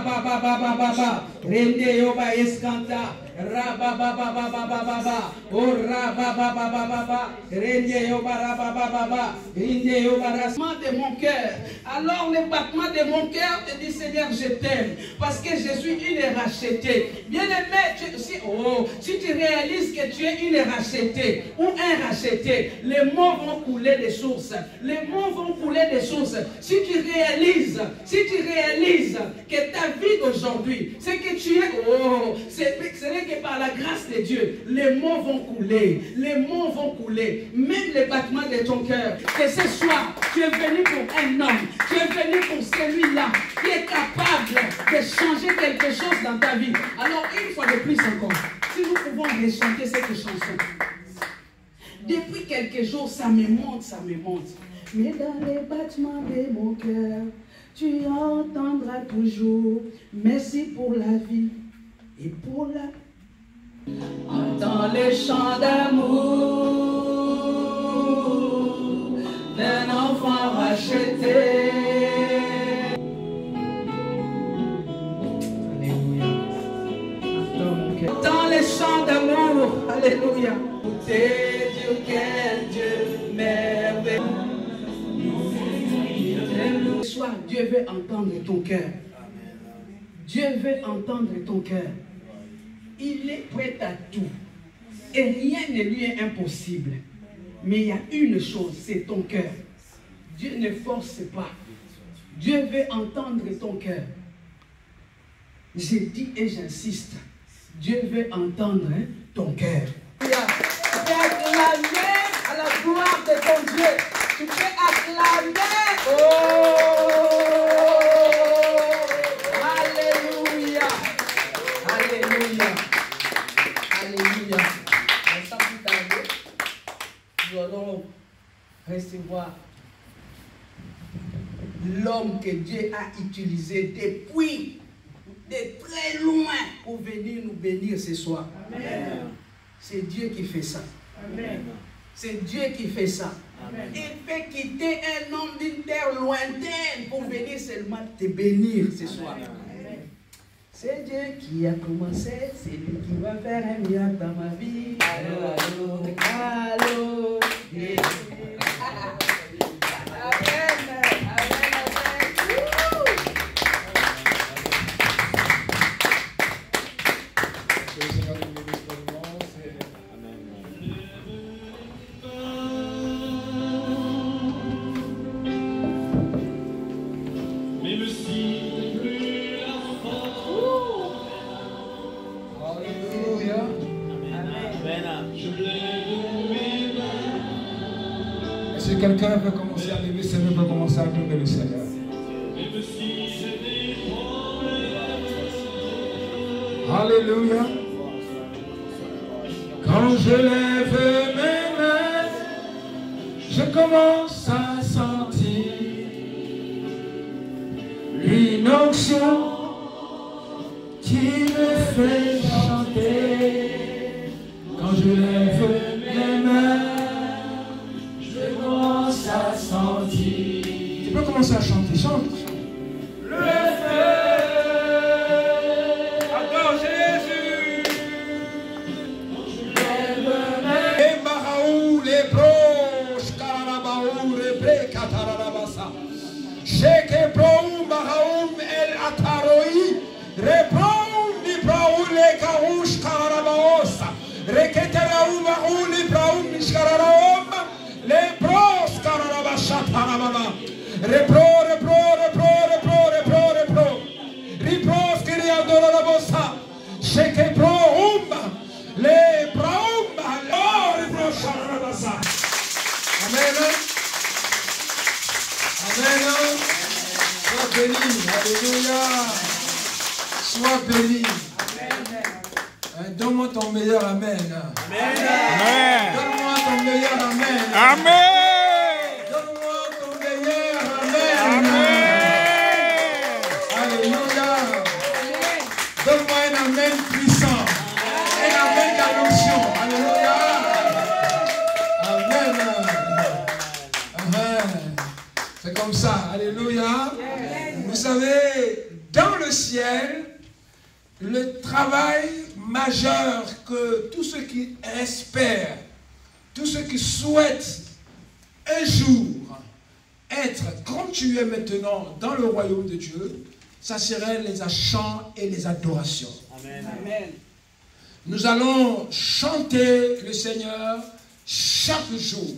Rabababababa, Rende Yoba Escanta, Rabababababa, Oh Rabababababa, Rende Yoba Rabababa, Rende Yoba Rasma de mon cœur. Alors les battements de mon cœur te dit Seigneur, je t'aime parce que je suis une rachetée. Bien-aimé, si tu réalises que tu es une rachetée ou un racheté, les mots vont couler des sources. Les mots vont couler des sources. Si tu réalises que ta vie d'aujourd'hui, c'est que tu es, ce n'est que par la grâce de Dieu, les mots vont couler. Les mots vont couler. Même les battements de ton cœur. Que ce soir, tu es venu pour un homme. Tu es venu pour celui-là qui est capable de changer quelque chose dans ta vie. Alors, une fois de plus encore, si nous pouvons rechanter cette chanson. Depuis quelques jours, ça me monte, ça me monte. Mais dans les battements de mon cœur, tu entendras toujours. Merci pour la vie et pour la... Entends les chants d'amour d'un enfant racheté. Alléluia. Entends les chants d'amour. Alléluia. C'est Dieu, quel Dieu merveilleux. Ce soir, Dieu veut entendre ton cœur. Dieu veut entendre ton cœur. Il est prêt à tout. Et rien ne lui est impossible. Mais il y a une chose, c'est ton cœur. Dieu ne force pas. Dieu veut entendre ton cœur. Je dis et j'insiste. Dieu veut entendre ton cœur. Tu peux acclamer à la gloire de ton Dieu. Tu peux acclamer. Oh! Alléluia. Alléluia. Alléluia. Sans plus tarder, nous allons recevoir l'homme que Dieu a utilisé depuis de très loin pour venir nous bénir ce soir. Amen. C'est Dieu qui fait ça. Amen. C'est Dieu qui fait ça. Amen. Il fait quitter un homme d'une terre lointaine pour venir seulement te bénir ce soir. Amen. C'est Dieu qui a commencé, c'est lui qui va faire un miracle dans ma vie. Allô, allô, allô. Yeah. Amen. Quelqu'un veut commencer à lever ses mains pour commencer à acclamer le Seigneur. Alléluia. Quand je lève mes mains, je commence à sentir une onction qui me fait chanter. Quand je lève mes mains, à sentir. Tu peux commencer à chanter, chante. Le feu. Adore Jésus. Les Maraou, les proches, Karanabaou, les Brekatarabasa. Cheke Broum, Maraoum, El Ataroï, Reproum, Libraou, les Karouch, Karanabaosa, Reketeraou, Marou, Libraoum, Mishkararaom, les proches. Repro, repro, repro, repro, repro, repro. Ripros che riadora la bossa. Sheke pro umba. Le praumba. Oh, repro sharabasa. Amen. Amen. Sois béni. Alléluia. Sois béni. Donne-moi ton meilleur amen. Amen. Donne-moi ton meilleur amen. Amen. Donne-moi un amen puissant. Un amen d'adoption. Alléluia. Amen. Amen. C'est comme ça. Alléluia. Vous savez, dans le le ciel, le travail majeur que tous ceux qui espèrent, tous ceux qui souhaitent un jour être comme tu es maintenant dans le royaume de Dieu, ça serait les chants et les adorations. Amen. Amen. Nous allons chanter le Seigneur chaque jour.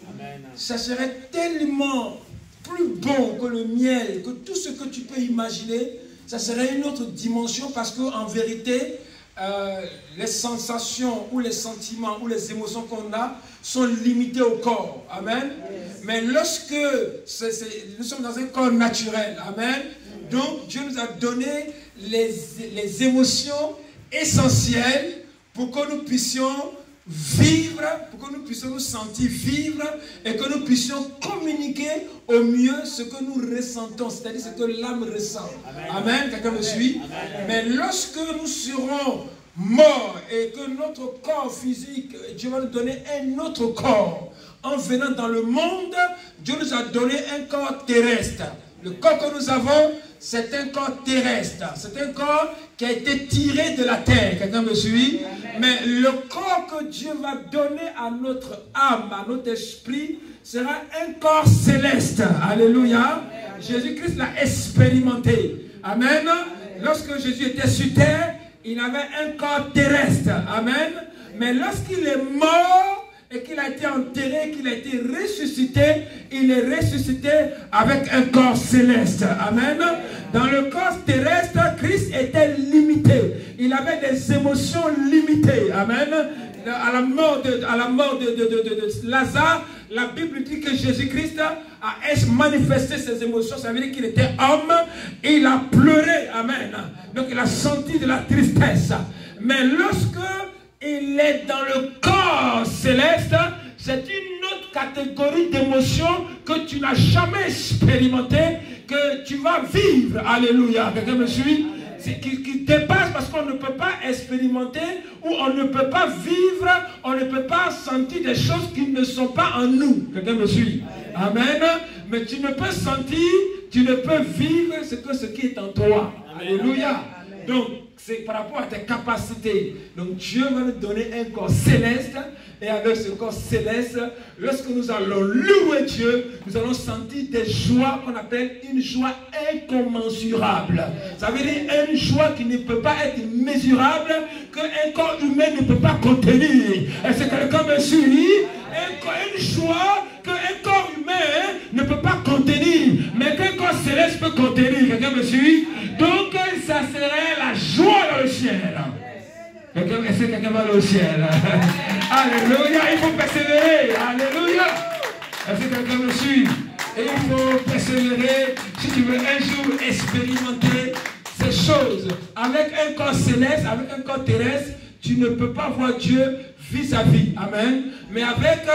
Amen. Ça serait tellement plus bon que le miel, que tout ce que tu peux imaginer. Ça serait une autre dimension parce qu'en vérité, les sensations ou les sentiments ou les émotions qu'on a sont limitées au corps. Amen. Yes. Mais lorsque nous sommes dans un corps naturel, amen, donc Dieu nous a donné les émotions essentielles pour que nous puissions vivre, pour que nous puissions nous sentir vivre et que nous puissions communiquer au mieux ce que nous ressentons, c'est-à-dire ce que l'âme ressent. Amen. Amen. Quelqu'un me suit? Amen. Mais lorsque nous serons morts et que notre corps physique, Dieu va nous donner un autre corps. En venant dans le monde, Dieu nous a donné un corps terrestre. Le corps que nous avons, c'est un corps terrestre. C'est un corps qui a été tiré de la terre. Quelqu'un me suit? Amen. Mais le corps que Dieu va donner à notre âme, à notre esprit, sera un corps céleste. Alléluia. Jésus-Christ l'a expérimenté. Amen. Lorsque Jésus était sur terre, il avait un corps terrestre. Amen. Mais lorsqu'il est mort et qu'il a été enterré, qu'il a été ressuscité, il est ressuscité avec un corps céleste. Amen. Dans le corps terrestre, Christ était limité. Il avait des émotions limitées. Amen. À la mort de Lazare, la Bible dit que Jésus-Christ a manifesté ses émotions. Ça veut dire qu'il était homme et il a pleuré. Amen. Donc il a senti de la tristesse. Mais lorsque il est dans le corps céleste, c'est une autre catégorie d'émotions que tu n'as jamais expérimenté, que tu vas vivre. Alléluia. Quelqu'un me suit? Qui dépasse parce qu'on ne peut pas expérimenter ou on ne peut pas vivre, on ne peut pas sentir des choses qui ne sont pas en nous. Quelqu'un me suit? Amen. Mais tu ne peux sentir, tu ne peux vivre ce qui est en toi. Alléluia. Donc, c'est par rapport à tes capacités. Donc, Dieu va nous donner un corps céleste. Et avec ce corps céleste, lorsque nous allons louer Dieu, nous allons sentir des joies qu'on appelle une joie incommensurable. Ça veut dire une joie qui ne peut pas être mesurable, qu'un corps humain ne peut pas contenir. Est-ce que quelqu'un me suit? Une joie qu'un corps humain ne peut pas contenir, mais qu'un corps céleste peut contenir. Quelqu'un me suit? Donc, ça serait la joie dans le ciel. Est-ce que quelqu'un va au ciel? Alléluia, il faut persévérer. Alléluia. Est-ce que quelqu'un me suit? Et il faut persévérer si tu veux un jour expérimenter ces choses. Avec un corps céleste, avec un corps terrestre, tu ne peux pas voir Dieu vis-à-vis. Amen. Mais avec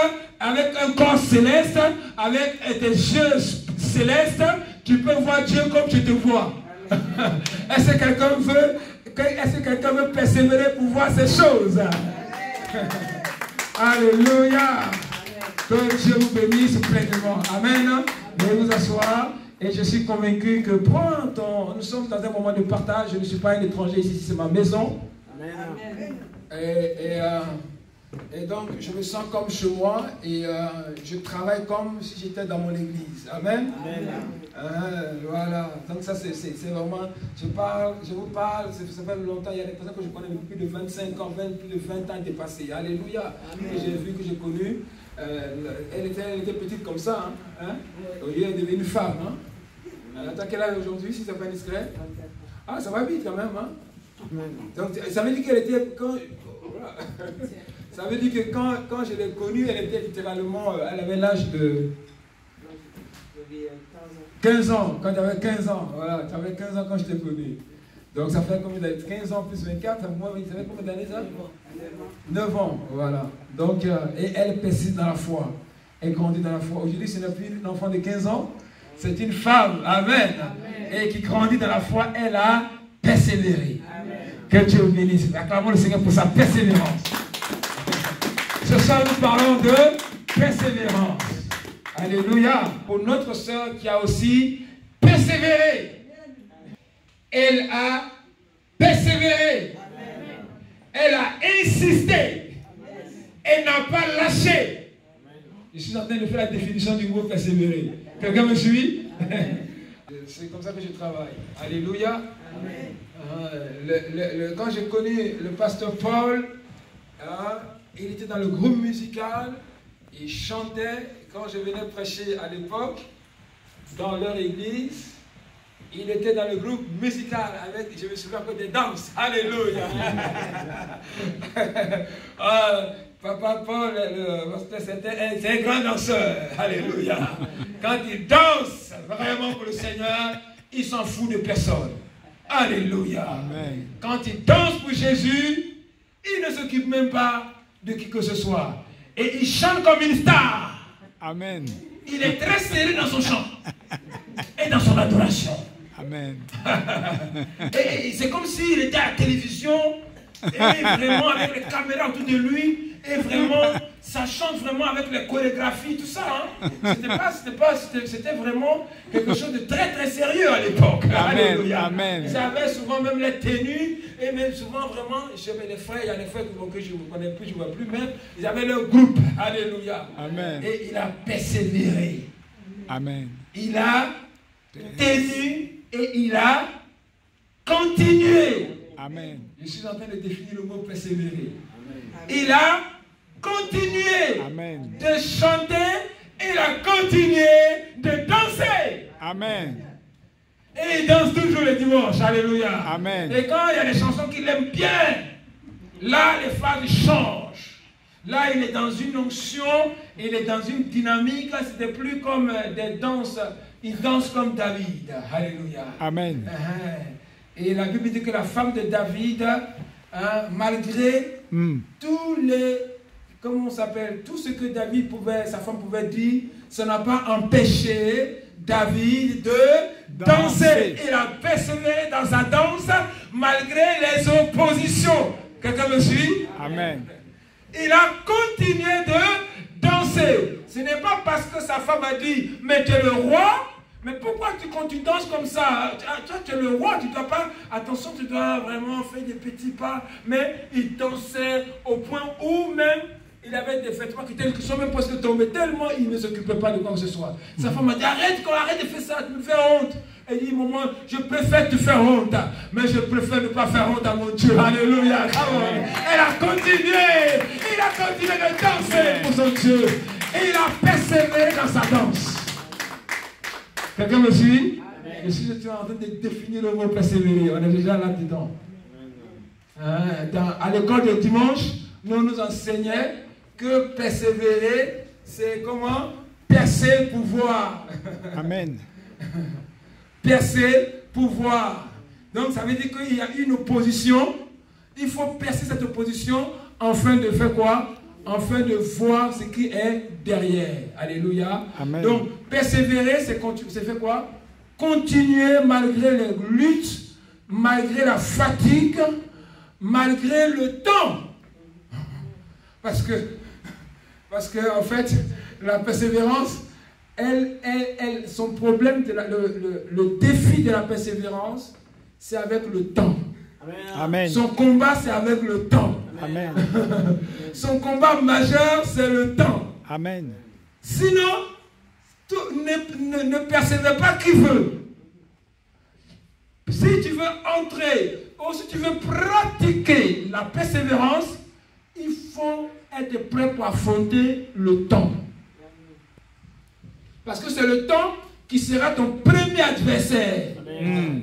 un corps céleste, avec tes yeux célestes, tu peux voir Dieu comme tu te vois. Est-ce que quelqu'un veut persévérer pour voir ces choses? Alléluia. Que Dieu vous bénisse pleinement. Amen. Veuillez vous asseoir. Et je suis convaincu que nous sommes dans un moment de partage. Je ne suis pas un étranger ici, c'est ma maison. Amen. Et donc, je me sens comme chez moi et je travaille comme si j'étais dans mon église. Amen. Amen. Voilà. Donc ça, c'est vraiment... Je vous parle, ça fait longtemps, il y a des personnes que je connais depuis plus de 25 ans, plus de 20 ans dépassés. Alléluia. Que j'ai vu, que j'ai connu. Elle était petite comme ça. Hein? Aujourd'hui, elle est devenue une femme. Hein? Elle a quel âge aujourd'hui, si c'est pas discret? Ah, ça va vite quand même. Hein? Donc, ça veut dire qu'elle était... Ça veut dire que quand je l'ai connue, elle était littéralement... elle avait l'âge de... 15 ans. Quand j'avais 15 ans. Voilà, tu avais 15 ans quand je t'ai connu. Donc ça fait combien d'années? 15 ans plus 24. Moi, vous savez combien d'années ça? 9 ans. Voilà. Donc, et elle persiste dans la foi. Elle grandit dans la foi. Aujourd'hui, ce n'est plus une enfant de 15 ans. C'est une femme. Amen. Et qui grandit dans la foi. Elle a persévéré. Amen. Que Dieu vous bénisse. Acclamons le Seigneur pour sa persévérance. Ce soir, nous parlons de persévérance. Alléluia. Pour notre sœur qui a aussi persévéré. elle a persévéré. Elle a insisté. Elle n'a pas lâché. Je suis en train de faire la définition du mot persévérer. Quelqu'un me suit? C'est comme ça que je travaille. Alléluia. Quand j'ai connu le pasteur Paul, il était dans le groupe musical, il chantait. Quand je venais prêcher à l'époque, dans leur église, il était dans le groupe musical avec, je me souviens encore des danses. Alléluia. Papa Paul, c'est un grand danseur. Alléluia. Quand il danse vraiment pour le Seigneur, il s'en fout de personne. Alléluia. Amen. Quand il danse pour Jésus, il ne s'occupe même pas de qui que ce soit. Et il chante comme une star. Amen. Il est très sérieux dans son chant et dans son adoration. Amen. Et c'est comme s'il était à la télévision et vraiment avec les caméras autour de lui et vraiment ça chante vraiment avec les chorégraphies, tout ça. Hein. C'était vraiment quelque chose de très très sérieux à l'époque. Alléluia. Amen. Ils avaient souvent même les tenues et même souvent vraiment, les frères, il y a des frères que je ne connais plus, je ne vois plus même, ils avaient leur groupe. Alléluia. Amen. Et il a persévéré. Amen. Il a tenu et il a continué. Amen. Je suis en train de définir le mot persévérer. Amen. Il a continué. Amen. De chanter, il a continué de danser. Amen. Et il danse toujours le dimanche. Alléluia. Amen. Et quand il y a des chansons qu'il aime bien, là les phases changent. Là il est dans une onction, il est dans une dynamique. Là c'était plus comme des danses. Il danse comme David. Alléluia. Amen. Et la Bible dit que la femme de David, malgré tous les, comment on s'appelle, tout ce que David pouvait, sa femme pouvait dire, ça n'a pas empêché David de danser. Il a persévéré dans sa danse malgré les oppositions. Quelqu'un me suit? Amen. Il a continué de danser. Ce n'est pas parce que sa femme a dit, mais tu es le roi. Mais pourquoi quand tu danses comme ça? Toi, tu es le roi, tu ne dois pas... Attention, tu dois vraiment faire des petits pas. Mais il dansait au point où même il avait des vêtements qui sont même presque tombés. Tellement il ne s'occupait pas de quoi que ce soit. Sa femme a dit, arrête de faire ça, tu me fais honte. Elle dit, maman, je préfère te faire honte. Mais je préfère ne pas faire honte à mon Dieu. Alléluia. Elle a continué. Il a continué de danser pour son Dieu. Et il a persévéré dans sa danse. Quelqu'un me suit? Je suis en train de définir le mot persévérer. On est déjà là-dedans. À l'école de dimanche, nous enseignait que persévérer, c'est comment? Percer pour voir. Amen. Percer pour voir. Donc ça veut dire qu'il y a une opposition. Il faut percer cette opposition afin de faire quoi? Afin de voir ce qui est derrière. Alléluia. Amen. Donc, persévérer, c'est faire quoi? Continuer malgré les luttes, malgré la fatigue, malgré le temps. Parce que en fait, la persévérance, son problème, le défi de la persévérance, c'est avec le temps. Amen. Son combat, c'est avec le temps. Amen. Son combat majeur, c'est le temps. Amen. Sinon, ne persévère pas qui veut. Si tu veux entrer, ou si tu veux pratiquer la persévérance, il faut être prêt pour affronter le temps. Parce que c'est le temps qui sera ton premier adversaire. Amen.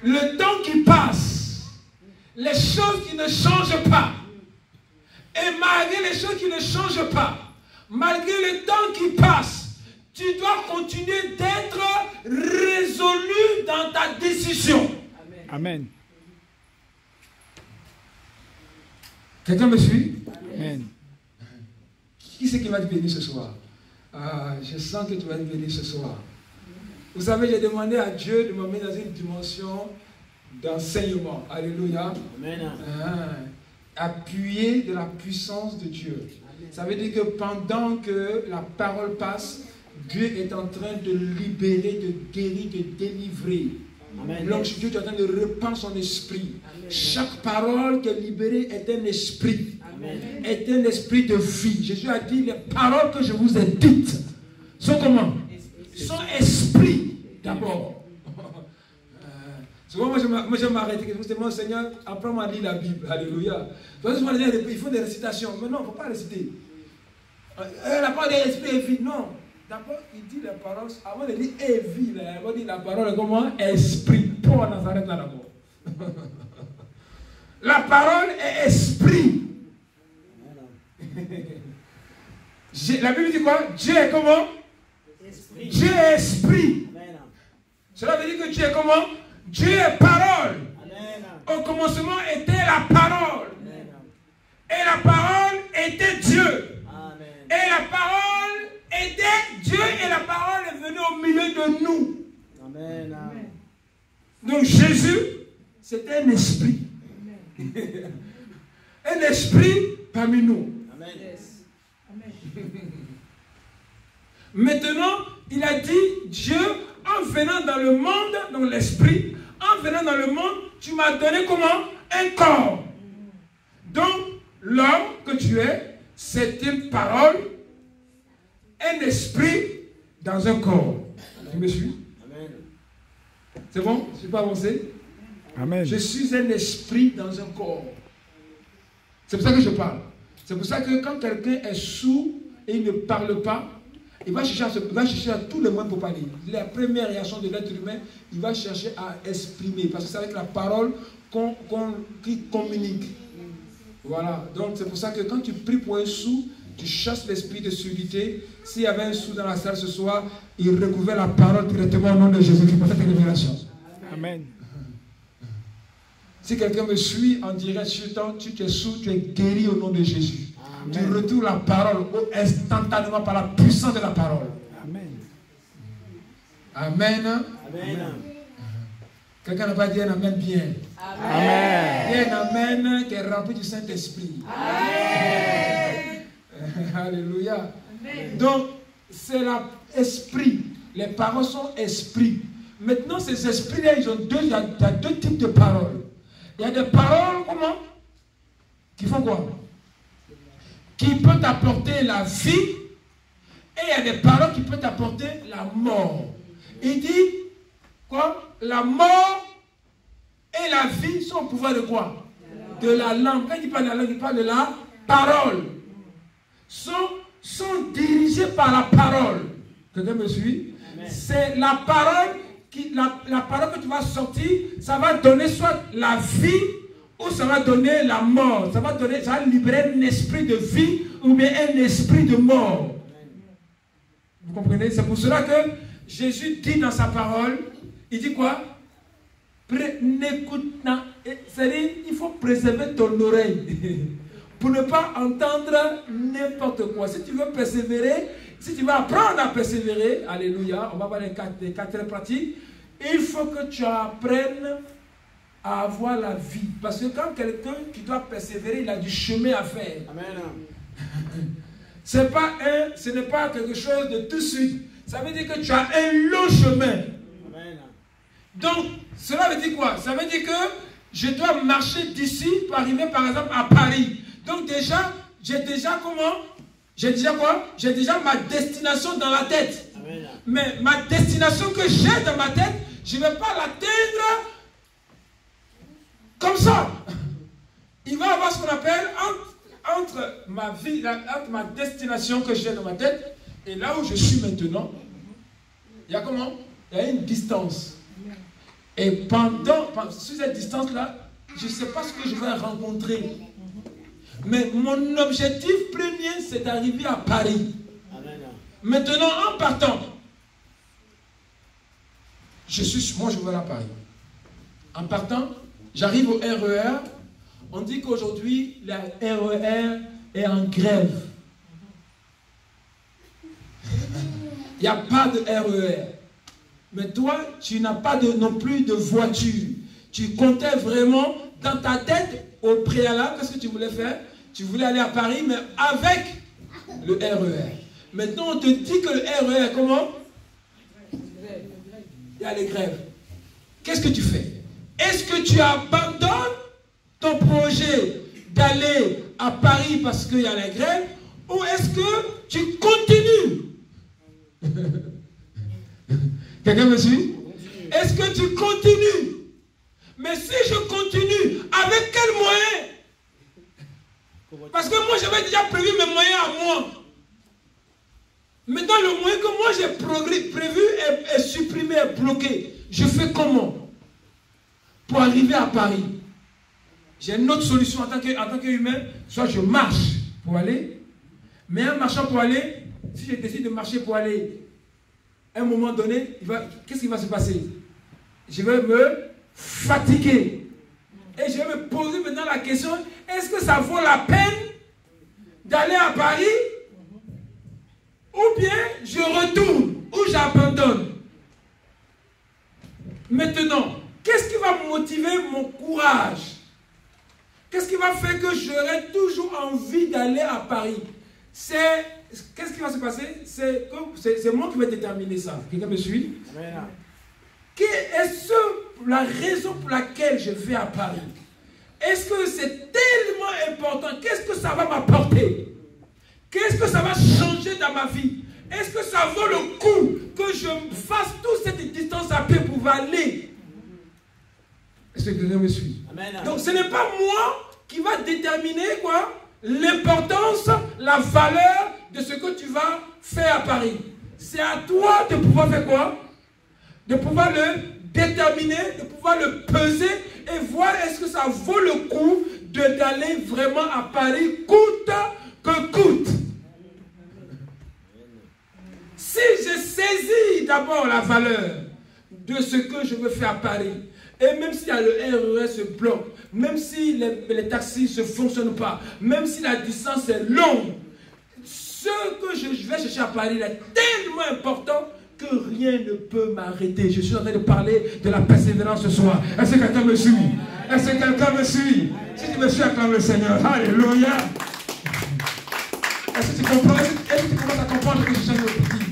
Le temps qui passe, les choses qui ne changent pas, et malgré les choses qui ne changent pas, malgré le temps qui passe, tu dois continuer d'être résolu dans ta décision. Amen. Quelqu'un me suit? Amen. Qui c'est qui va te bénir ce soir? Je sens que tu vas te bénir ce soir. Vous savez, j'ai demandé à Dieu de me mettre dans une dimension d'enseignement. Alléluia. Amen. Appuyé de la puissance de Dieu. Ça veut dire que pendant que la parole passe, Dieu est en train de libérer, de guérir, de délivrer. Donc Dieu est en train de répandre son esprit. Chaque parole qui est libérée est un esprit. Est un esprit de vie. Jésus a dit, les paroles que je vous ai dites sont comment? Sont esprit d'abord. Souvent, moi je m'arrête. Je dis, mon Seigneur, apprends-moi à lire la Bible. Alléluia. Il faut des récitations. Mais non, il ne faut pas réciter. La parole est esprit et vie. Non. D'abord, il dit les paroles. Avant de dire et vie, il va dire la parole est comment? Esprit. Pour Nazareth là d'abord. La parole est esprit. La Bible dit quoi? Dieu est comment? Esprit. Dieu est esprit. Amen. Cela veut dire que Dieu est comment? Dieu est parole. Amen. Au commencement était la parole. Amen. Et la parole était Dieu. Amen. Et la parole était Dieu et la parole est venue au milieu de nous. Amen. Donc Jésus, c'était un esprit. Un esprit parmi nous. Amen. Maintenant, il a dit, Dieu, en venant dans le monde, dans l'esprit, en venant dans le monde, tu m'as donné comment? Un corps. Donc, l'homme que tu es, c'est une parole, un esprit dans un corps. Tu me suis? Amen. C'est bon? Je ne suis pas avancé? Amen. Je suis un esprit dans un corps. C'est pour ça que je parle. C'est pour ça que quand quelqu'un est sourd et il ne parle pas, il va chercher à tous les moyens pour parler. La première réaction de l'être humain, il va chercher à exprimer. Parce que c'est avec la parole qu'il communique. Voilà. Donc c'est pour ça que quand tu pries pour un sourd, tu chasses l'esprit de surdité. S'il y avait un sourd dans la salle ce soir, il recouvrait la parole directement au nom de Jésus pour cette révélation. Amen. Si quelqu'un me suit en direct sur toi, tu es sourd, tu es guéri au nom de Jésus. Amen. Tu retournes la parole instantanément par la puissance de la parole. Amen. Amen. Amen. Quelqu'un n'a pas dit un amen bien. Amen. Dit un amen qui est rempli du Saint-Esprit. Alléluia. Amen. Donc, c'est l'esprit. Les paroles sont esprit. Maintenant, ces esprits-là, il y a deux types de paroles. Il y a des paroles, comment? Qui font quoi? Qui peuvent t'apporter la vie. Et il y a des paroles qui peuvent t'apporter la mort. Il dit, quoi? La mort et la vie sont au pouvoir de quoi? De la langue. Quand il parle de la langue, il parle de la parole. Sont dirigés par la parole. Quelqu'un me suit? C'est la parole. La parole que tu vas sortir, ça va donner soit la vie ou ça va donner la mort. Ça va libérer un esprit de vie ou bien un esprit de mort. Vous comprenez? C'est pour cela que Jésus dit dans sa parole, il dit quoi? C'est-à-dire, il faut préserver ton oreille pour ne pas entendre n'importe quoi. Si tu veux persévérer, si tu veux apprendre à persévérer, alléluia, on va voir les quatre pratiques, il faut que tu apprennes à avoir la vie. Parce que quand quelqu'un qui doit persévérer, il a du chemin à faire. Amen. Ce n'est pas quelque chose de tout de suite. Ça veut dire que tu as un long chemin. Amen. Donc, cela veut dire quoi? Ça veut dire que je dois marcher d'ici pour arriver par exemple à Paris. Donc déjà, j'ai déjà quoi? J'ai déjà ma destination dans la tête. Amen. Mais ma destination que j'ai dans ma tête, je ne vais pas l'atteindre comme ça. Il va y avoir ce qu'on appelle entre ma vie, entre ma destination que j'ai dans ma tête et là où je suis maintenant, il y a comment? Il y a une distance. Et sur cette distance-là, je ne sais pas ce que je vais rencontrer. Mais mon objectif premier, c'est d'arriver à Paris. Amen. Maintenant, en partant, moi je vais à Paris. En partant, j'arrive au RER. On dit qu'aujourd'hui, la RER est en grève. Il n'y a pas de RER. Mais toi, tu n'as pas non plus de voiture. Tu comptais vraiment dans ta tête, au préalable, qu'est-ce que tu voulais faire? Tu voulais aller à Paris, mais avec le RER. Maintenant, on te dit que le RER est comment? Il y a les grèves. Qu'est-ce que tu fais? Est-ce que tu abandonnes ton projet d'aller à Paris parce qu'il y a la grève, ou est-ce que tu continues? Quelqu'un me suit? Est-ce que tu continues? Mais si je continue, avec quel moyen? Parce que moi, j'avais déjà prévu mes moyens à moi. Maintenant, le moyen que moi j'ai prévu est supprimé, est bloqué. Je fais comment pour arriver à Paris? J'ai une autre solution en tant qu'humain. Soit je marche pour aller, mais en marchant pour aller, si je décide de marcher pour aller, à un moment donné, qu'est-ce qui va se passer? Je vais me fatiguer. Et je vais me poser maintenant la question, est-ce que ça vaut la peine d'aller à Paris? Ou bien je retourne, ou j'abandonne? Maintenant, qu'est-ce qui va motiver mon courage? Qu'est-ce qui va faire que j'aurai toujours envie d'aller à Paris? Qu'est-ce qui va se passer? C'est moi qui vais déterminer ça. Quelqu'un me suit? Est-ce la raison pour laquelle je vais à Paris? Est-ce que c'est tellement important? Qu'est-ce que ça va m'apporter? Qu'est-ce que ça va changer dans ma vie? Est-ce que ça vaut le coup que je fasse toute cette distance à pied pour aller? Est-ce que quelqu'un me suit? Amen. Donc ce n'est pas moi qui va déterminer quoi? L'importance, la valeur de ce que tu vas faire à Paris. C'est à toi de pouvoir faire quoi? De pouvoir le déterminer, de pouvoir le peser et voir est-ce que ça vaut le coup d'aller vraiment à Paris coûte que coûte. Si je saisis d'abord la valeur de ce que je veux faire à Paris, et même si le RER se bloque, même si les taxis ne fonctionnent pas, même si la distance est longue, ce que je vais chercher à Paris est tellement important que rien ne peut m'arrêter. Je suis en train de parler de la persévérance ce soir. Est-ce que quelqu'un me suit? Est-ce que quelqu'un me suit? Si tu me suis, acclame le Seigneur. Alléluia. Est-ce que tu comprends? Est-ce que tu commences à comprendre ce que je suis en train de dire?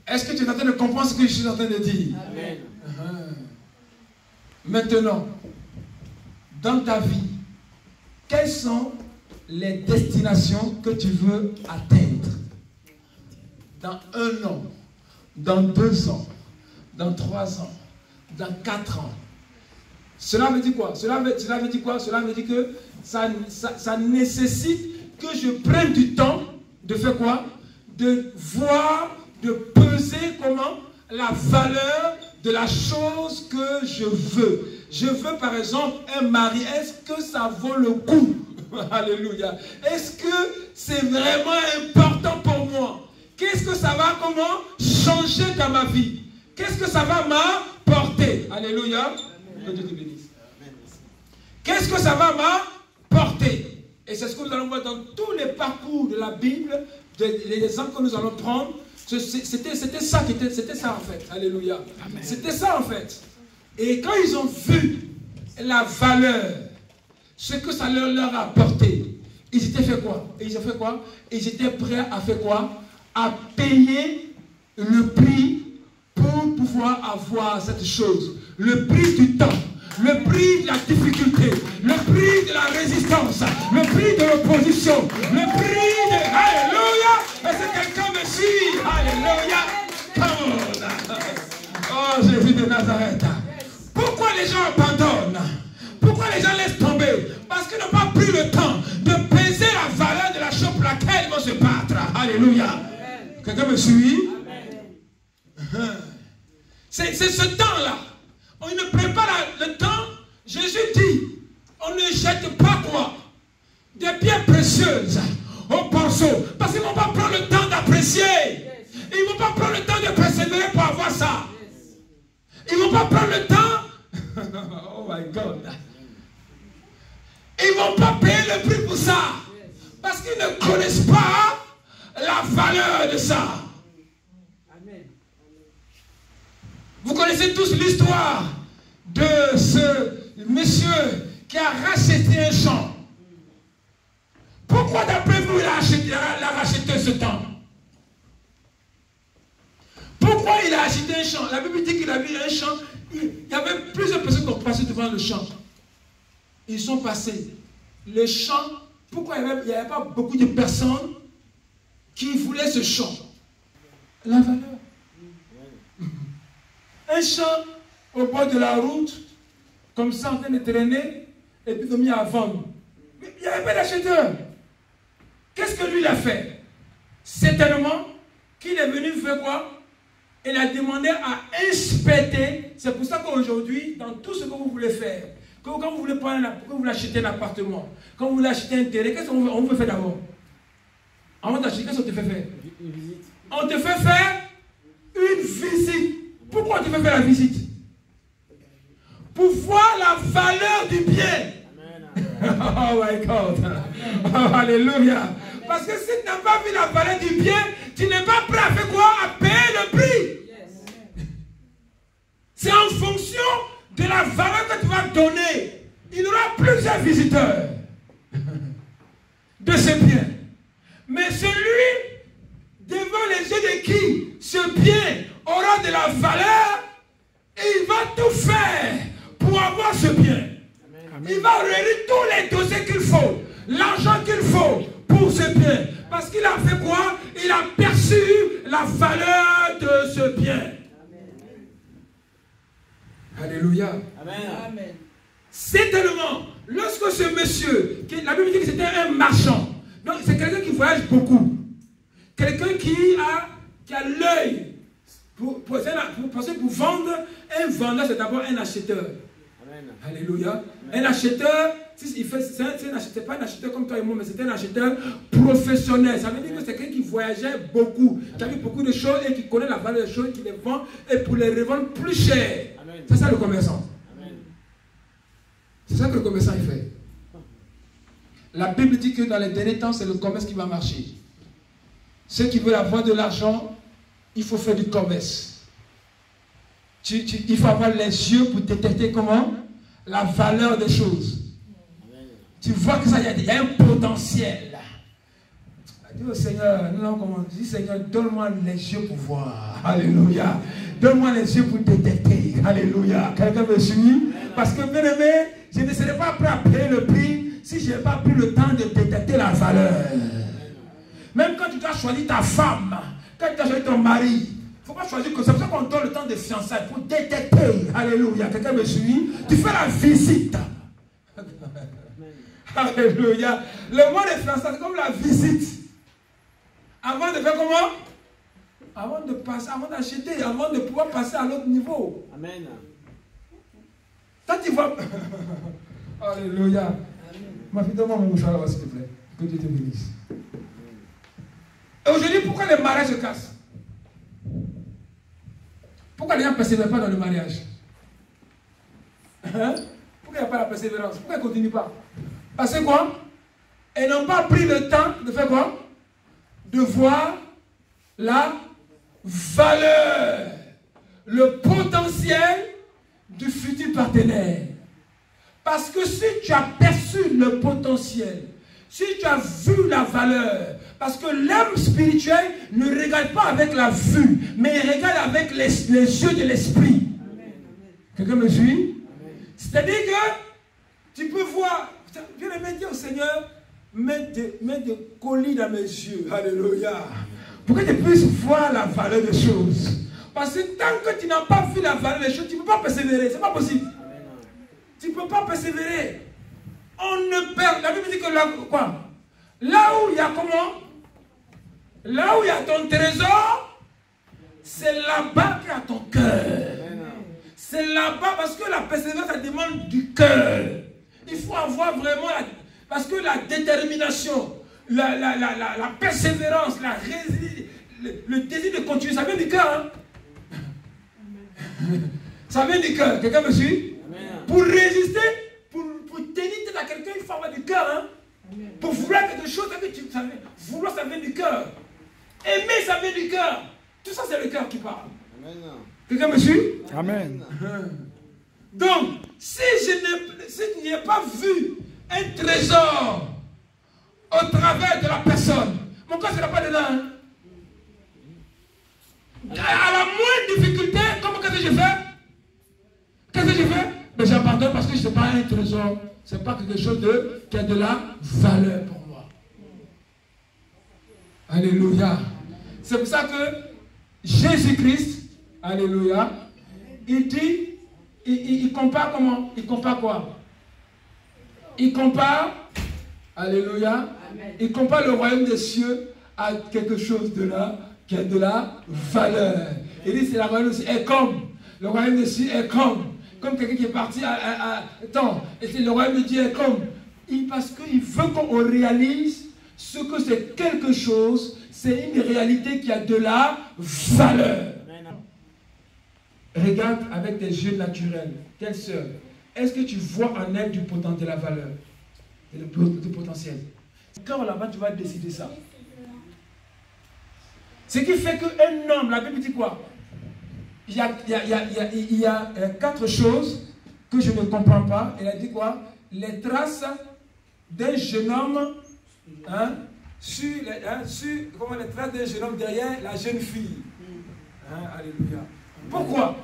Est-ce que tu es en train de comprendre ce que je suis en train de dire? Amen. Maintenant, dans ta vie, quelles sont les destinations que tu veux atteindre? Dans 1 an, dans 2 ans, dans 3 ans, dans 4 ans. Cela veut dire quoi? Cela veut dire quoi? Cela veut dire que ça nécessite que je prenne du temps de faire quoi? De voir, de peser comment? La valeur de la chose que je veux. Je veux par exemple un mari. Est-ce que ça vaut le coup? Alléluia. Est-ce que c'est vraiment important pour moi? Qu'est-ce que ça va comment changer dans ma vie? Qu'est-ce que ça va m'apporter? Alléluia. Que Dieu te bénisse. Qu'est-ce que ça va m'apporter? Et c'est ce que nous allons voir dans tous les parcours de la Bible, les exemples que nous allons prendre. C'était ça en fait. Alléluia. C'était ça en fait. Et quand ils ont vu la valeur, ce que ça leur a apporté, ils étaient fait quoi? Ils ont fait quoi? Ils étaient prêts à faire quoi? À payer le prix pour pouvoir avoir cette chose. Le prix du temps, le prix de la difficulté, le prix de la résistance, le prix de l'opposition, le prix de... Alléluia! Est-ce que quelqu'un me suit? Alléluia! Oh, Jésus de Nazareth. Pourquoi les gens abandonnent? Pourquoi les gens laissent tomber? Parce qu'ils n'ont pas pris le temps de peser la valeur de la chose pour laquelle ils vont se battre. Alléluia! Quelqu'un me suit? C'est ce temps-là. On ne prépare le temps. Jésus dit, on ne jette pas quoi? Des pierres précieuses au ponceau. Parce qu'ils ne vont pas prendre le temps d'apprécier. Ils ne vont pas prendre le temps de persévérer pour avoir ça. Ils ne vont pas prendre le temps. Oh my God. Ils ne vont pas payer le prix pour ça. Parce qu'ils ne connaissent pas la valeur de ça. Vous connaissez tous l'histoire de ce monsieur qui a racheté un champ. Pourquoi Pourquoi d'après vous, il a racheté ce temple? Pourquoi il a acheté un champ? La Bible dit qu'il a vu un champ. Il y avait plusieurs personnes qui ont passé devant le champ. Ils sont passés. Le champ, pourquoi il n'y avait pas beaucoup de personnes qui voulaient ce champ? La valeur. Un champ au bord de la route, comme ça en train de traîner, et puis mis à vendre. Mais il n'y avait pas d'acheteur. Qu'est-ce que lui il a fait? Certainement qu'il est venu faire quoi? Il a demandé à inspecter. C'est pour ça qu'aujourd'hui, dans tout ce que vous voulez faire, quand vous voulez prendre, quand vous voulez acheter un appartement, quand vous voulez acheter un terrain, qu'est-ce qu'on veut faire d'abord? Avant d'acheter, qu'est-ce qu'on te fait faire? Une visite. On te fait faire une visite. Pourquoi on te fait faire la visite? Pour voir la valeur du bien. Oh my God. Oh, alléluia. Parce que si tu n'as pas vu la valeur du bien, tu n'es pas prêt à faire quoi? À payer le prix. C'est en fonction de la valeur que tu vas donner. Il y aura plusieurs visiteurs de ce bien. Mais celui devant les yeux de qui ce bien aura de la valeur, et il va tout faire pour avoir ce bien. Amen. Il va réunir tous les dossiers qu'il faut, l'argent qu'il faut pour ce bien. Parce qu'il a fait quoi? Il a perçu la valeur de ce bien. Amen. Alléluia. Amen. Certainement, lorsque ce monsieur, la Bible dit que c'était un marchand, donc c'est quelqu'un qui voyage beaucoup, quelqu'un qui a l'œil pour vendre. Un vendeur, c'est d'abord un acheteur. Amen. Alléluia. Amen. Un acheteur, c'est pas un acheteur comme toi et moi, mais c'est un acheteur professionnel. Ça veut dire que c'est quelqu'un qui voyageait beaucoup, qui a vu beaucoup de choses et qui connaît la valeur des choses, qui les vend et pour les revendre plus cher. C'est ça le commerçant. Amen. C'est ça que le commerçant il fait. La Bible dit que dans les derniers temps, c'est le commerce qui va marcher. Ceux qui veulent avoir de l'argent, il faut faire du commerce. Il faut avoir les yeux pour détecter comment? La valeur des choses. Amen. Tu vois que ça, il y a un potentiel. Dis au Seigneur, dis Seigneur, donne-moi les yeux pour voir. Alléluia. Donne-moi les yeux pour détecter. Alléluia. Quelqu'un me suit? Parce que bien aimé, je ne serai pas prêt à payer le prix si je n'ai pas pris le temps de détecter la valeur. Même quand tu dois choisir ta femme, quand tu dois choisir ton mari, il ne faut pas choisir comme ça. C'est pour ça qu'on donne le temps de fiançailles pour détecter. Alléluia. Quelqu'un me suit? Tu fais la visite. Alléluia. Le mois de fiançailles, c'est comme la visite. Avant de faire comment? Avant de passer, avant d'acheter, avant de pouvoir passer à l'autre niveau. Amen. Quand tu vois. Alléluia. Amen. Ma fille, donne-moi mon mouchoir là-bas, s'il te plaît. Que Dieu te bénisse. Et aujourd'hui, pourquoi les mariages se cassent? Pourquoi les gens ne persévèrent pas dans le mariage? Hein? Pourquoi il n'y a pas la persévérance? Pourquoi ils ne continuent pas? Parce que quoi? Ils n'ont pas pris le temps de faire quoi? De voir la valeur, le potentiel du futur partenaire. Parce que si tu as perçu le potentiel, si tu as vu la valeur, parce que l'homme spirituel ne regarde pas avec la vue, mais il regarde avec les yeux de l'esprit. Quelqu'un me suit? C'est-à-dire que tu peux voir, viens me dire au Seigneur, mets des colis dans mes yeux. Alléluia. Pour que tu puisses voir la valeur des choses. Parce que tant que tu n'as pas vu la valeur des choses, tu ne peux pas persévérer. Ce n'est pas possible. Tu ne peux pas persévérer. On ne perd. La Bible dit que là, quoi? Là où il y a comment? Là où il y a ton trésor, c'est là-bas qu'il y a ton cœur. C'est là-bas parce que la persévérance, ça demande du cœur. Il faut avoir vraiment parce que la détermination, la persévérance, le désir de continuer, ça vient du cœur. Hein? Ça vient du cœur. Quelqu'un me suit? Amen. Pour résister, pour tenir tête à quelqu'un, il faut avoir du cœur. Hein? Pour vouloir quelque chose, vouloir, ça vient du cœur. Aimer, ça vient du cœur. Tout ça, c'est le cœur qui parle. Quelqu'un me suit? Amen. Donc, si je n'ai pas vu un trésor au travers de la personne. Mon cœur ne sera pas dedans. Hein? À la moindre difficulté, comment qu'est-ce que je fais? Qu'est-ce que je fais? Mais j'abandonne parce que ce n'est pas un trésor. Ce n'est pas quelque chose qui a de la valeur pour moi. Alléluia. C'est pour ça que Jésus-Christ, alléluia, il dit, il compare comment? Il compare quoi? Il compare, alléluia, il compare le royaume des cieux à quelque chose de là qui a de la valeur. Il dit, c'est la royaume des cieux est comme, le royaume des cieux est comme quelqu'un qui est parti attends, et le royaume de Dieu est comme, parce qu'il veut qu'on réalise ce que c'est quelque chose, c'est une réalité qui a de la valeur. Regarde avec tes yeux naturels, telle sœur, est-ce que tu vois en elle du potentiel, de la valeur, du potentiel? Quand là-bas, tu vas décider ça. Ce qui fait qu'un homme, la Bible dit quoi? Il y a 4 choses que je ne comprends pas. Elle a dit quoi? Les traces d'un jeune homme, hein, comment les traces d'un jeune homme derrière la jeune fille. Hein, alléluia. Pourquoi?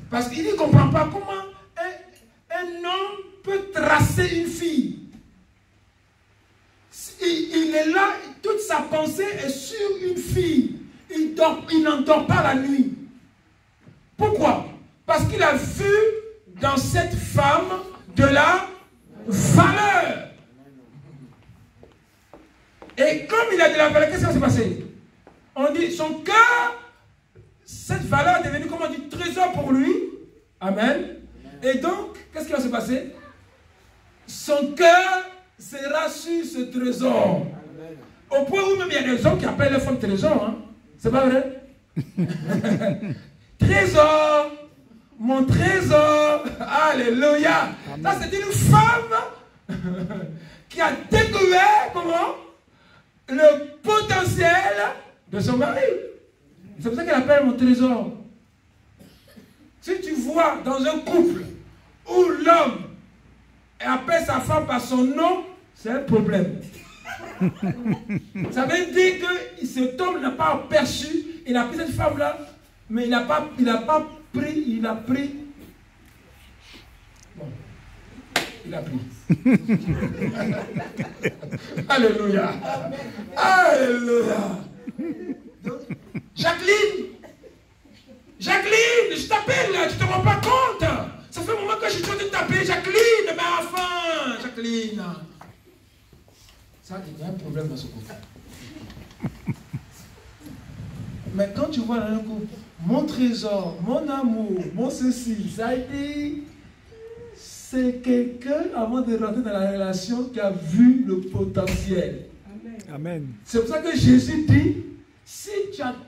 Parce qu'il ne comprend pas comment un homme peut tracer une fille. Il est là, toute sa pensée est sur une fille. Il n'endort pas la nuit. Pourquoi? Parce qu'il a vu dans cette femme de la valeur. Et comme il a de la valeur, qu'est-ce qui va se passer? On dit, son cœur, cette valeur est devenue, comment on dit, trésor pour lui. Amen. Et donc, qu'est-ce qui va se passer? Son cœur sera sur ce trésor. Au point où même il y a des hommes qui appellent les femmes trésor. Hein? C'est pas vrai? Trésor, mon trésor. Alléluia. Ça, c'est une femme qui a découvert comment? Le potentiel de son mari. C'est pour ça qu'elle appelle mon trésor. Si tu vois dans un couple où l'homme appelle sa femme par son nom, c'est un problème. Ça veut dire que cet homme n'a pas perçu, il a pris cette femme-là, mais il n'a pas pris, il a pris. Bon, il a pris. Alléluia. Alléluia. Jacqueline, je t'appelle là, tu ne te rends pas compte. Ça fait un moment que je suis en train de t'appeler, Jacqueline, mais enfin, Jacqueline. Ça, il y a un problème dans ce couple. Mais quand tu vois dans un couple, mon trésor, mon amour, mon ceci, ça a été... C'est quelqu'un, avant de rentrer dans la relation, qui a vu le potentiel. Amen. C'est pour ça que Jésus dit, si tu as trouvé